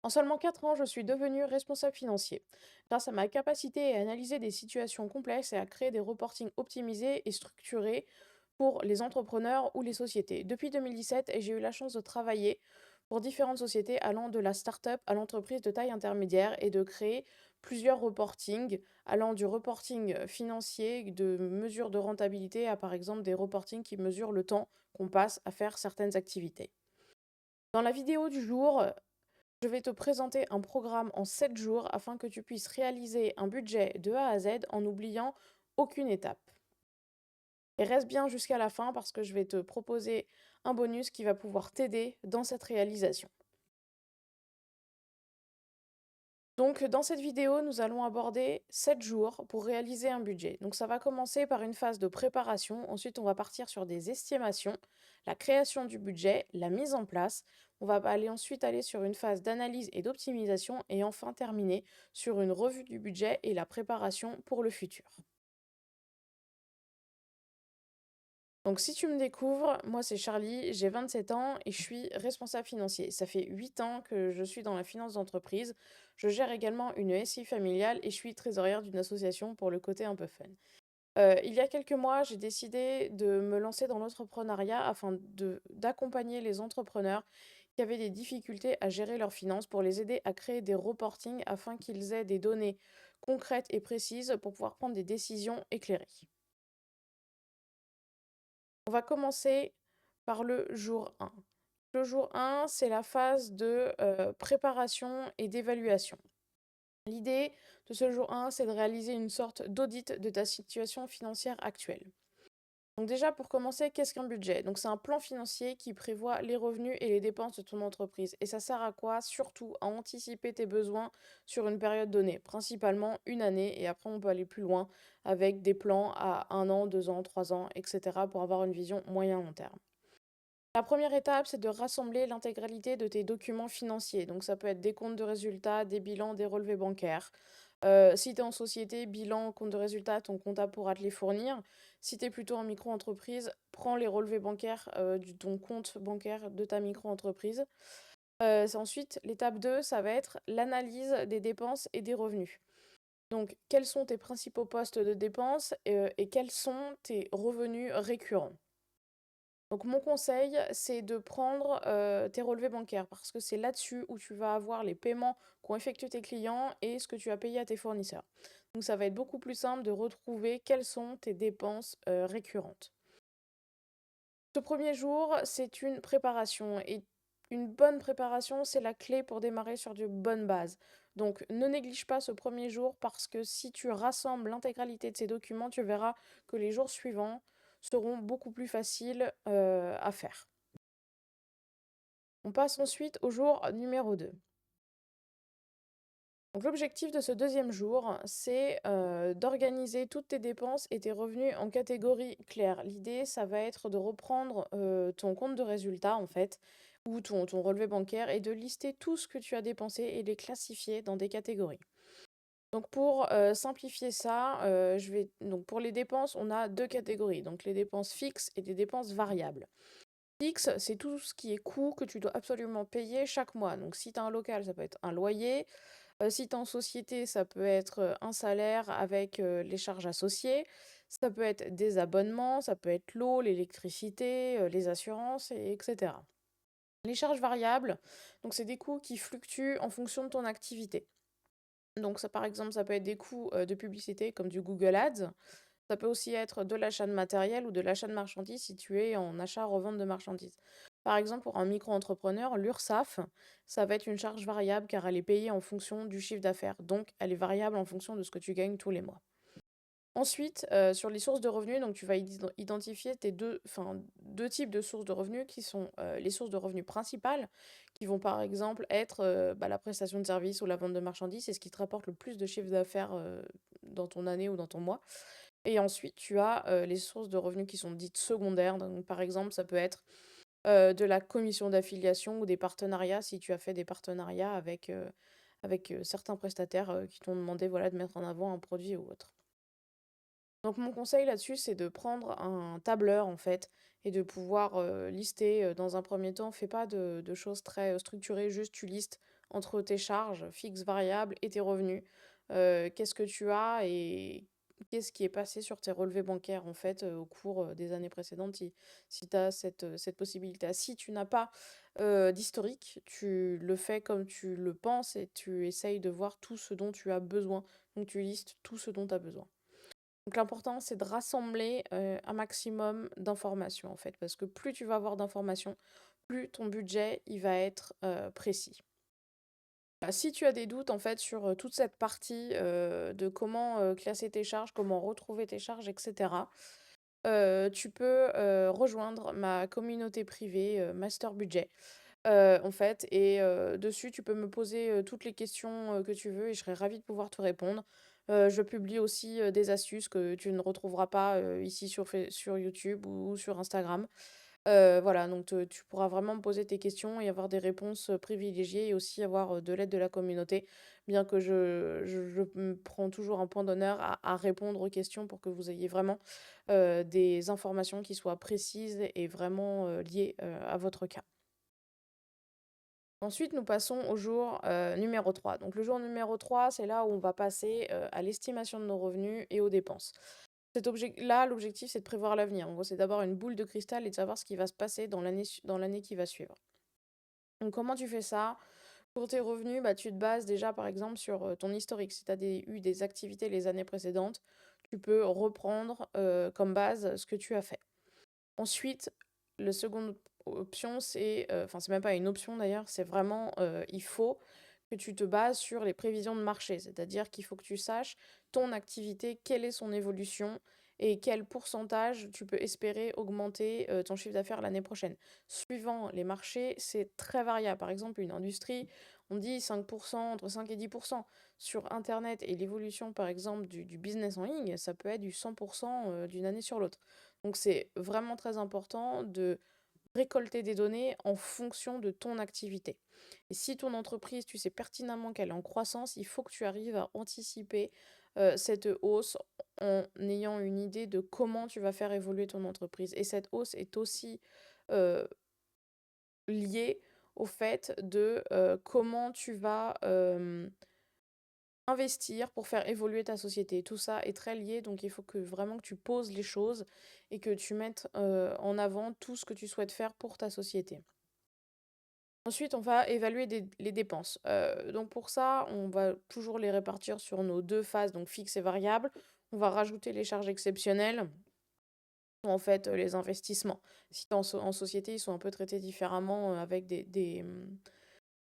En seulement 4 ans, je suis devenue responsable financier. Grâce à ma capacité à analyser des situations complexes et à créer des reportings optimisés et structurés pour les entrepreneurs ou les sociétés. Depuis 2017, j'ai eu la chance de travailler pour différentes sociétés allant de la start-up à l'entreprise de taille intermédiaire et de créer plusieurs reportings allant du reporting financier, de mesures de rentabilité à par exemple des reportings qui mesurent le temps qu'on passe à faire certaines activités. Dans la vidéo du jour, je vais te présenter un programme en 7 jours afin que tu puisses réaliser un budget de A à Z en n'oubliant aucune étape. Et reste bien jusqu'à la fin parce que je vais te proposer un bonus qui va pouvoir t'aider dans cette réalisation. Donc dans cette vidéo, nous allons aborder 7 jours pour réaliser un budget. Donc ça va commencer par une phase de préparation, ensuite on va partir sur des estimations, la création du budget, la mise en place. On va ensuite aller sur une phase d'analyse et d'optimisation et enfin terminer sur une revue du budget et la préparation pour le futur. Donc si tu me découvres, moi c'est Charlie, j'ai 27 ans et je suis responsable financier. Ça fait 8 ans que je suis dans la finance d'entreprise. Je gère également une SI familiale et je suis trésorière d'une association pour le côté un peu fun. Il y a quelques mois, j'ai décidé de me lancer dans l'entrepreneuriat afin d'accompagner les entrepreneurs qui avaient des difficultés à gérer leurs finances pour les aider à créer des reportings afin qu'ils aient des données concrètes et précises pour pouvoir prendre des décisions éclairées. On va commencer par le jour 1. Le jour 1, c'est la phase de préparation et d'évaluation. L'idée de ce jour 1, c'est de réaliser une sorte d'audit de ta situation financière actuelle. Donc déjà, pour commencer, qu'est-ce qu'un budget? Donc c'est un plan financier qui prévoit les revenus et les dépenses de ton entreprise. Et ça sert à quoi? Surtout à anticiper tes besoins sur une période donnée, principalement une année, et après on peut aller plus loin avec des plans à 1 an, 2 ans, 3 ans, etc. pour avoir une vision moyen-long terme. La première étape, c'est de rassembler l'intégralité de tes documents financiers. Donc ça peut être des comptes de résultats, des bilans, des relevés bancaires. Si tu es en société, bilan, compte de résultats, ton comptable pourra te les fournir. Si tu es plutôt en micro-entreprise, prends les relevés bancaires de ton compte bancaire de ta micro-entreprise. Ensuite, l'étape 2, ça va être l'analyse des dépenses et des revenus. Donc, quels sont tes principaux postes de dépenses et quels sont tes revenus récurrents? Donc mon conseil, c'est de prendre, tes relevés bancaires parce que c'est là-dessus où tu vas avoir les paiements qu'ont effectués tes clients et ce que tu as payé à tes fournisseurs. Donc ça va être beaucoup plus simple de retrouver quelles sont tes dépenses, récurrentes. Ce premier jour, c'est une préparation et une bonne préparation, c'est la clé pour démarrer sur de bonnes bases. Donc ne néglige pas ce premier jour parce que si tu rassembles l'intégralité de ces documents, tu verras que les jours suivants seront beaucoup plus faciles, à faire. On passe ensuite au jour numéro 2. Donc l'objectif de ce deuxième jour, c'est d'organiser toutes tes dépenses et tes revenus en catégories claires. L'idée, ça va être de reprendre ton compte de résultat, en fait, ou ton relevé bancaire, et de lister tout ce que tu as dépensé et les classifier dans des catégories. Donc pour simplifier ça, donc pour les dépenses, on a deux catégories. Donc les dépenses fixes et des dépenses variables. Fixe, c'est tout ce qui est coût que tu dois absolument payer chaque mois. Donc si tu as un local, ça peut être un loyer. Si tu es en société, ça peut être un salaire avec les charges associées. Ça peut être des abonnements, ça peut être l'eau, l'électricité, les assurances, etc. Les charges variables, donc c'est des coûts qui fluctuent en fonction de ton activité. Donc ça, par exemple, ça peut être des coûts de publicité comme du Google Ads. Ça peut aussi être de l'achat de matériel ou de l'achat de marchandises si tu es en achat-revente de marchandises. Par exemple, pour un micro-entrepreneur, l'URSSAF, ça va être une charge variable car elle est payée en fonction du chiffre d'affaires. Donc, elle est variable en fonction de ce que tu gagnes tous les mois. Ensuite, sur les sources de revenus, donc tu vas identifier deux types de sources de revenus qui sont les sources de revenus principales, qui vont par exemple être la prestation de services ou la vente de marchandises, c'est ce qui te rapporte le plus de chiffre d'affaires dans ton année ou dans ton mois. Et ensuite, tu as les sources de revenus qui sont dites secondaires. Donc, par exemple, ça peut être de la commission d'affiliation ou des partenariats si tu as fait des partenariats avec certains prestataires qui t'ont demandé voilà, de mettre en avant un produit ou autre. Donc mon conseil là-dessus, c'est de prendre un tableur en fait et de pouvoir lister dans un premier temps. Fais pas de choses très structurées, juste tu listes entre tes charges fixes, variables et tes revenus. Qu'est-ce que tu as et qu'est-ce qui est passé sur tes relevés bancaires, en fait, au cours, des années précédentes, si tu as cette possibilité. Si tu n'as pas, d'historique, tu le fais comme tu le penses et tu essayes de voir tout ce dont tu as besoin. Donc tu listes tout ce dont tu as besoin. Donc l'important, c'est de rassembler, un maximum d'informations, en fait, parce que plus tu vas avoir d'informations, plus ton budget, il va être, précis. Si tu as des doutes, en fait, sur, toute cette partie, de comment, classer tes charges, comment retrouver tes charges et cetera, tu peux, rejoindre ma communauté privée, Master Budget. En fait et dessus, tu peux me poser, toutes les questions, que tu veux et je serai ravie de pouvoir te répondre. Je publie aussi, des astuces que tu ne retrouveras pas, ici sur YouTube ou sur Instagram. Voilà, donc tu pourras vraiment me poser tes questions et avoir des réponses, privilégiées et aussi avoir, de l'aide de la communauté, bien que je me prends toujours un point d'honneur à répondre aux questions pour que vous ayez vraiment, des informations qui soient précises et vraiment, liées, à votre cas. Ensuite, nous passons au jour numéro 3. Donc le jour numéro 3, c'est là où on va passer à l'estimation de nos revenus et aux dépenses. Là, l'objectif, c'est de prévoir l'avenir. En gros, c'est d'avoir une boule de cristal et de savoir ce qui va se passer dans l'année qui va suivre. Donc comment tu fais ça? Pour tes revenus, bah, tu te bases déjà par exemple sur ton historique. Si tu as eu des activités les années précédentes, tu peux reprendre comme base ce que tu as fait. Ensuite, la seconde option, c'est, enfin, c'est même pas une option d'ailleurs, c'est vraiment, il faut que tu te bases sur les prévisions de marché. C'est-à-dire qu'il faut que tu saches ton activité, quelle est son évolution et quel pourcentage tu peux espérer augmenter, ton chiffre d'affaires l'année prochaine. Suivant les marchés, c'est très variable. Par exemple, une industrie, on dit 5 entre 5 et 10. Sur internet et l'évolution, par exemple, du business en ligne, ça peut être du 100 d'une année sur l'autre. Donc c'est vraiment très important de récolter des données en fonction de ton activité. Et si ton entreprise, tu sais pertinemment qu'elle est en croissance, il faut que tu arrives à anticiper cette hausse en ayant une idée de comment tu vas faire évoluer ton entreprise. Et cette hausse est aussi euh, liée au fait de comment tu vas investir pour faire évoluer ta société. Tout ça est très lié, donc il faut que vraiment que tu poses les choses et que tu mettes en avant tout ce que tu souhaites faire pour ta société. Ensuite, on va évaluer les dépenses. Donc pour ça, on va toujours les répartir sur nos deux phases, donc fixe et variable. On va rajouter les charges exceptionnelles, en fait les investissements. Si tu es en société, ils sont un peu traités différemment avec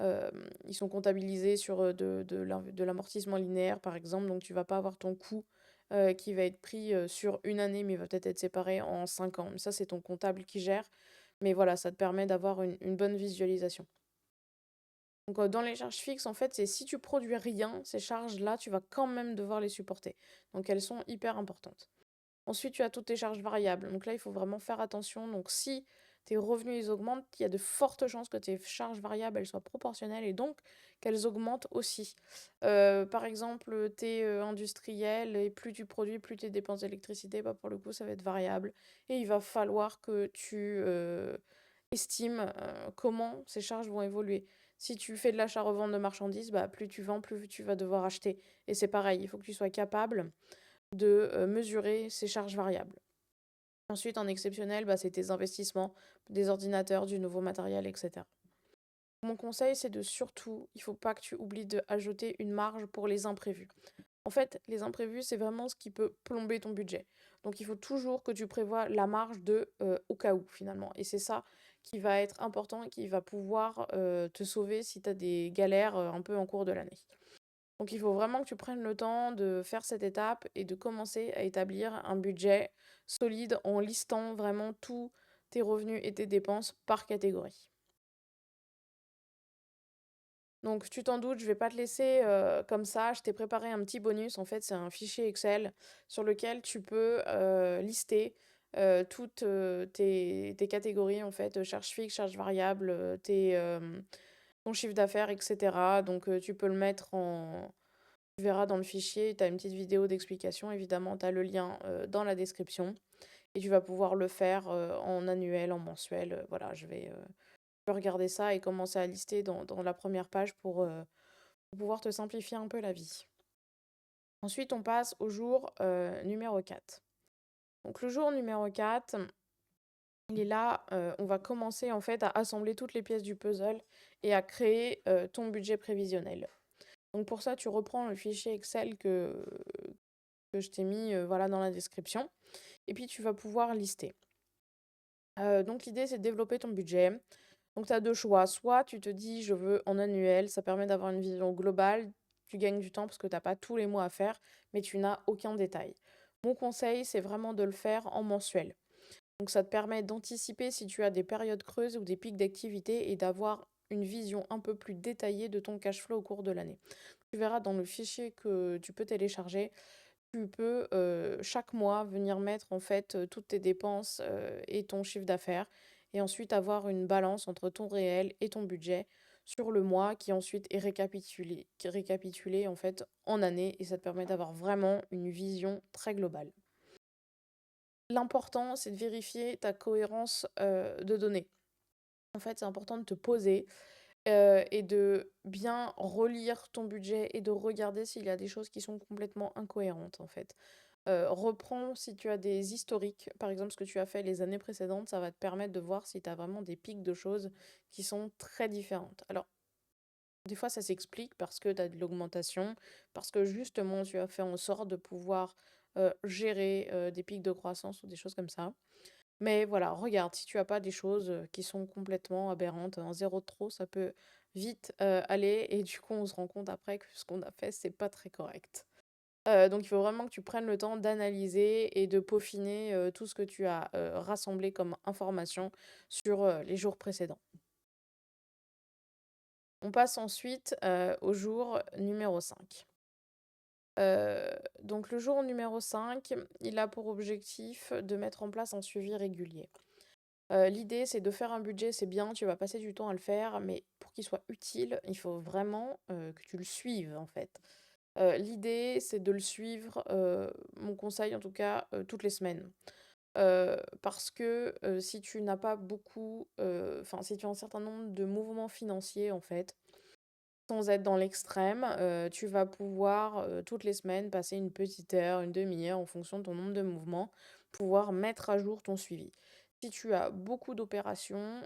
ils sont comptabilisés sur de l'amortissement linéaire, par exemple. Donc, tu vas pas avoir ton coût qui va être pris sur une année, mais il va peut-être être séparé en 5 ans. Mais ça, c'est ton comptable qui gère. Mais voilà, ça te permet d'avoir une bonne visualisation. Donc, dans les charges fixes, en fait, c'est si tu produis rien, ces charges-là, tu vas quand même devoir les supporter. Donc, elles sont hyper importantes. Ensuite, tu as toutes tes charges variables. Donc là, il faut vraiment faire attention. Donc si tes revenus ils augmentent, il y a de fortes chances que tes charges variables elles soient proportionnelles et donc qu'elles augmentent aussi. Par exemple, tu es industriel et plus tu produis, plus tes dépenses d'électricité, bah, pour le coup, ça va être variable. Et il va falloir que tu estimes comment ces charges vont évoluer. Si tu fais de l'achat-revente de marchandises, bah, plus tu vends, plus tu vas devoir acheter. Et c'est pareil, il faut que tu sois capable de mesurer ces charges variables. Ensuite, en exceptionnel, bah, c'est tes investissements, des ordinateurs, du nouveau matériel, etc. Mon conseil, c'est de surtout, il ne faut pas que tu oublies de ajouter une marge pour les imprévus. En fait, les imprévus, c'est vraiment ce qui peut plomber ton budget. Donc, il faut toujours que tu prévois la marge de au cas où, finalement. Et c'est ça qui va être important et qui va pouvoir te sauver si tu as des galères un peu en cours de l'année. Donc il faut vraiment que tu prennes le temps de faire cette étape et de commencer à établir un budget solide en listant vraiment tous tes revenus et tes dépenses par catégorie. Donc tu t'en doutes, je vais pas te laisser comme ça. Je t'ai préparé un petit bonus. En fait, c'est un fichier Excel sur lequel tu peux lister toutes tes catégories, en fait, charges fixes, charges variables, ton chiffre d'affaires, etc. Donc tu peux le mettre en, tu verras dans le fichier, tu as une petite vidéo d'explication, évidemment, tu as le lien dans la description et tu vas pouvoir le faire en annuel, en mensuel. Voilà, peux regarder ça et commencer à lister dans la première page pour pouvoir te simplifier un peu la vie. Ensuite, on passe au jour numéro 4. Donc le jour numéro 4, il est là, on va commencer en fait à assembler toutes les pièces du puzzle et à créer ton budget prévisionnel. Donc pour ça, tu reprends le fichier Excel que je t'ai mis voilà, dans la description et puis tu vas pouvoir lister. Donc l'idée, c'est de développer ton budget. Donc tu as deux choix. Soit tu te dis, je veux en annuel, ça permet d'avoir une vision globale, tu gagnes du temps parce que tu n'as pas tous les mois à faire, mais tu n'as aucun détail. Mon conseil, c'est vraiment de le faire en mensuel. Donc ça te permet d'anticiper si tu as des périodes creuses ou des pics d'activité et d'avoir une vision un peu plus détaillée de ton cash flow au cours de l'année. Tu verras dans le fichier que tu peux télécharger, tu peux chaque mois venir mettre en fait toutes tes dépenses et ton chiffre d'affaires et ensuite avoir une balance entre ton réel et ton budget sur le mois qui ensuite est récapitulé en fait en année et ça te permet d'avoir vraiment une vision très globale. L'important, c'est de vérifier ta cohérence de données. En fait, c'est important de te poser et de bien relire ton budget et de regarder s'il y a des choses qui sont complètement incohérentes, en fait. Reprends si tu as des historiques, par exemple ce que tu as fait les années précédentes, ça va te permettre de voir si tu as vraiment des pics de choses qui sont très différentes. Alors, des fois, ça s'explique parce que tu as de l'augmentation, parce que justement, tu as fait en sorte de pouvoir gérer des pics de croissance ou des choses comme ça. Mais voilà, regarde, si tu as pas des choses qui sont complètement aberrantes, un zéro de trop, ça peut vite aller et du coup, on se rend compte après que ce qu'on a fait, c'est pas très correct. Donc il faut vraiment que tu prennes le temps d'analyser et de peaufiner tout ce que tu as rassemblé comme information sur les jours précédents. On passe ensuite au jour numéro 5. Heu, donc le jour numéro 5, il a pour objectif de mettre en place un suivi régulier. L'idée, c'est de faire un budget, c'est bien, tu vas passer du temps à le faire, mais pour qu'il soit utile, il faut vraiment, que tu le suives, en fait. L'idée, c'est de le suivre, mon conseil en tout cas, toutes les semaines. Parce que, si tu n'as pas beaucoup, enfin, si tu as un certain nombre de mouvements financiers, en fait, sans être dans l'extrême, tu vas pouvoir, toutes les semaines passer une petite heure, une demi heure en fonction de ton nombre de mouvements, pouvoir mettre à jour ton suivi. Si tu as beaucoup d'opérations,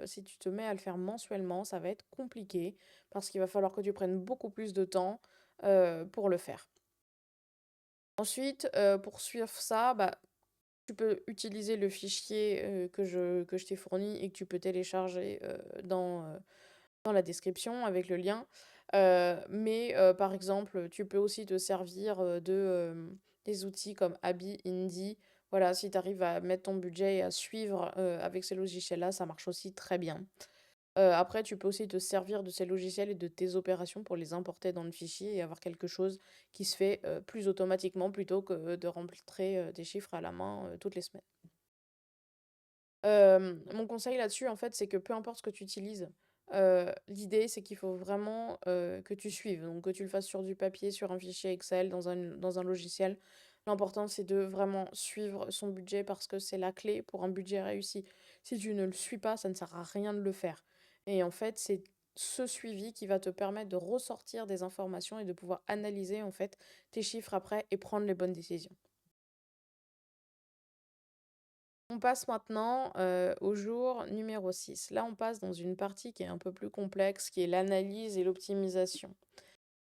si tu te mets à le faire mensuellement, ça va être compliqué parce qu'il va falloir que tu prennes beaucoup plus de temps, pour le faire. Ensuite, pour suivre ça, bah, tu peux utiliser le fichier, que je t'ai fourni et que tu peux télécharger, dans la description avec le lien. Mais par exemple, tu peux aussi te servir, des outils comme Abi, Indie. Voilà, si tu arrives à mettre ton budget et à suivre, avec ces logiciels-là, ça marche aussi très bien. Après, tu peux aussi te servir de ces logiciels et de tes opérations pour les importer dans le fichier et avoir quelque chose qui se fait, plus automatiquement plutôt que de rentrer, des chiffres à la main, toutes les semaines. Mon conseil là-dessus, en fait, c'est que peu importe ce que tu utilises, l'idée, c'est qu'il faut vraiment, que tu suives. Donc que tu le fasses sur du papier, sur un fichier Excel, dans un logiciel. L'important, c'est de vraiment suivre son budget parce que c'est la clé pour un budget réussi. Si tu ne le suis pas, ça ne sert à rien de le faire. Et en fait, c'est ce suivi qui va te permettre de ressortir des informations et de pouvoir analyser, en fait, tes chiffres après et prendre les bonnes décisions. On passe maintenant au jour numéro 6. Là, on passe dans une partie qui est un peu plus complexe, qui est l'analyse et l'optimisation.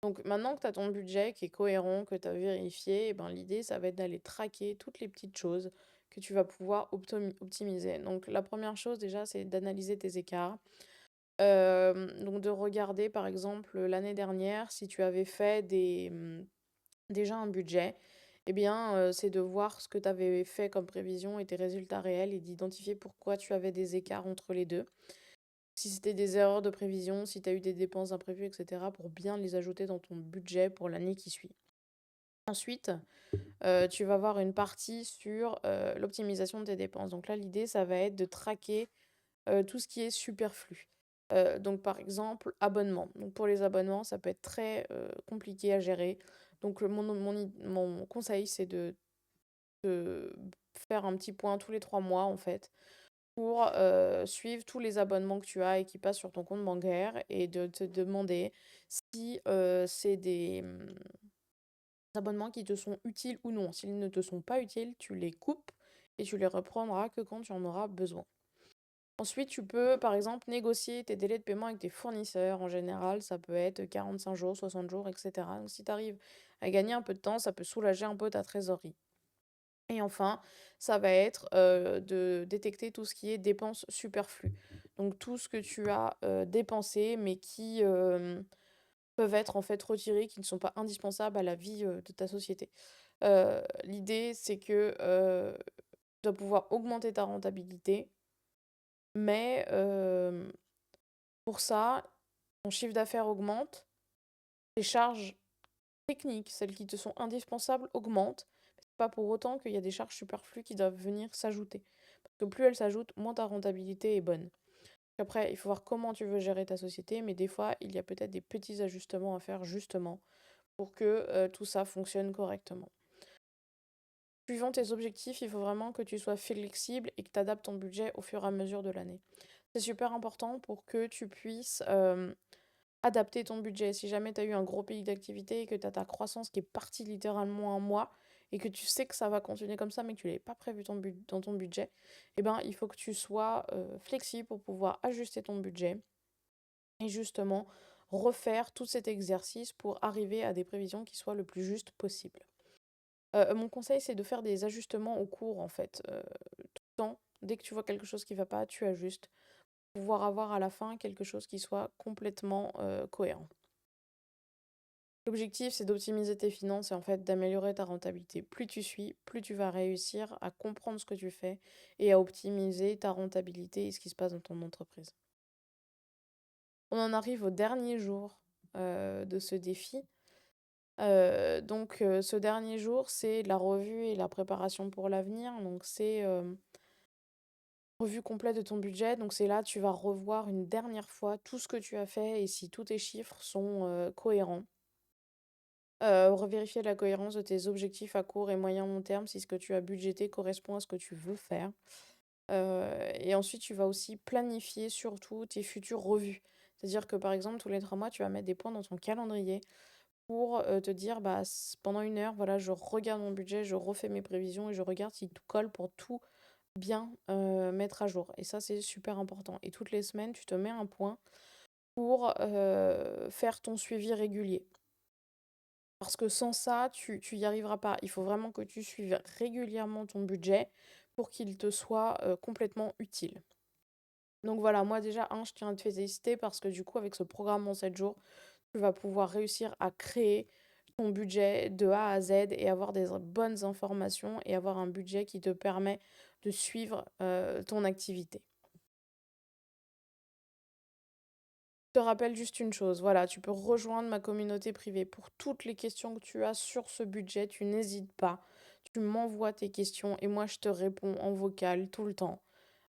Donc maintenant que tu as ton budget qui est cohérent, que tu as vérifié, eh ben, l'idée, ça va être d'aller traquer toutes les petites choses que tu vas pouvoir optimiser. Donc la première chose déjà, c'est d'analyser tes écarts. Donc de regarder par exemple l'année dernière, si tu avais fait déjà un budget, eh bien, c'est de voir ce que tu avais fait comme prévision et tes résultats réels et d'identifier pourquoi tu avais des écarts entre les 2. Si c'était des erreurs de prévision, si tu as eu des dépenses imprévues et cetera, pour bien les ajouter dans ton budget pour l'année qui suit. Ensuite, tu vas avoir une partie sur, l'optimisation de tes dépenses. Donc là, l'idée, ça va être de traquer, tout ce qui est superflu. Donc par exemple, abonnement. Donc pour les abonnements, ça peut être très, compliqué à gérer. Donc mon conseil, c'est de faire un petit point tous les 3 mois, en fait, pour suivre tous les abonnements que tu as et qui passent sur ton compte bancaire et de te demander si c'est des abonnements qui te sont utiles ou non. S'ils ne te sont pas utiles, tu les coupes et tu les reprendras que quand tu en auras besoin. Ensuite, tu peux, par exemple, négocier tes délais de paiement avec tes fournisseurs. En général, ça peut être 45 jours, 60 jours, etc. Donc, si tu arrives à gagner un peu de temps, ça peut soulager un peu ta trésorerie. Et enfin, ça va être de détecter tout ce qui est dépenses superflues. Donc, tout ce que tu as dépensé, mais qui peuvent être en fait retirés, qui ne sont pas indispensables à la vie de ta société. L'idée, c'est que tu dois pouvoir augmenter ta rentabilité, mais pour ça, ton chiffre d'affaires augmente, tes charges techniques, celles qui te sont indispensables, augmentent. C'est pas pour autant qu'il y a des charges superflues qui doivent venir s'ajouter. Parce que plus elles s'ajoutent, moins ta rentabilité est bonne. Après, il faut voir comment tu veux gérer ta société, mais des fois, il y a peut-être des petits ajustements à faire justement pour que tout ça fonctionne correctement. Suivant tes objectifs, il faut vraiment que tu sois flexible et que tu adaptes ton budget au fur et à mesure de l'année. C'est super important pour que tu puisses adapter ton budget. Si jamais tu as eu un gros pic d'activité et que tu as ta croissance qui est partie littéralement un mois et que tu sais que ça va continuer comme ça mais que tu ne l'avais pas prévu dans ton budget, eh ben, il faut que tu sois flexible pour pouvoir ajuster ton budget et justement refaire tout cet exercice pour arriver à des prévisions qui soient le plus justes possible. Mon conseil, c'est de faire des ajustements au cours, en fait. Tout le temps, dès que tu vois quelque chose qui va pas, tu ajustes. Pour pouvoir avoir à la fin quelque chose qui soit complètement cohérent. L'objectif, c'est d'optimiser tes finances et en fait d'améliorer ta rentabilité. Plus tu suis, plus tu vas réussir à comprendre ce que tu fais et à optimiser ta rentabilité et ce qui se passe dans ton entreprise. On en arrive au dernier jour de ce défi. Donc, ce dernier jour, c'est la revue et la préparation pour l'avenir. Donc, c'est revue complète de ton budget. Donc, c'est là, tu vas revoir une dernière fois tout ce que tu as fait et si tous tes chiffres sont cohérents. Revérifier la cohérence de tes objectifs à court et moyen long terme, si ce que tu as budgété correspond à ce que tu veux faire. Et ensuite, tu vas aussi planifier surtout tes futures revues. C'est-à-dire que par exemple, tous les 3 mois, tu vas mettre des points dans ton calendrier pour te dire, bah, pendant 1 heure, voilà, je regarde mon budget, je refais mes prévisions et je regarde si tout colle pour tout bien mettre à jour. Et ça, c'est super important. Et toutes les semaines, tu te mets un point pour faire ton suivi régulier. Parce que sans ça, tu y arriveras pas. Il faut vraiment que tu suives régulièrement ton budget pour qu'il te soit complètement utile. Donc voilà, moi déjà, je tiens à te féliciter parce que du coup, avec ce programme en 7 jours, tu vas pouvoir réussir à créer ton budget de A à Z et avoir des bonnes informations et avoir un budget qui te permet de suivre ton activité. Je te rappelle juste une chose, voilà, tu peux rejoindre ma communauté privée pour toutes les questions que tu as sur ce budget, tu n'hésites pas, tu m'envoies tes questions et moi je te réponds en vocal tout le temps,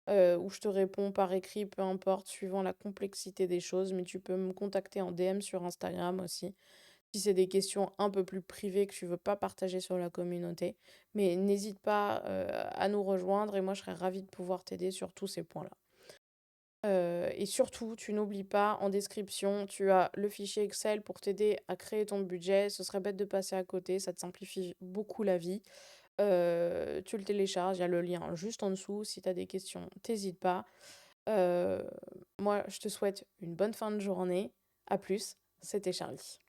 ou je te réponds par écrit, peu importe, suivant la complexité des choses, mais tu peux me contacter en DM sur Instagram aussi, si c'est des questions un peu plus privées que tu veux pas partager sur la communauté, mais n'hésite pas à nous rejoindre et moi je serais ravie de pouvoir t'aider sur tous ces points-là. Et surtout, tu n'oublies pas, en description, tu as le fichier Excel pour t'aider à créer ton budget. Ce serait bête de passer à côté, ça te simplifie beaucoup la vie. Tu le télécharges, il y a le lien juste en dessous. Si tu as des questions, t'hésites pas. Moi, je te souhaite une bonne fin de journée. À plus, c'était Charlie.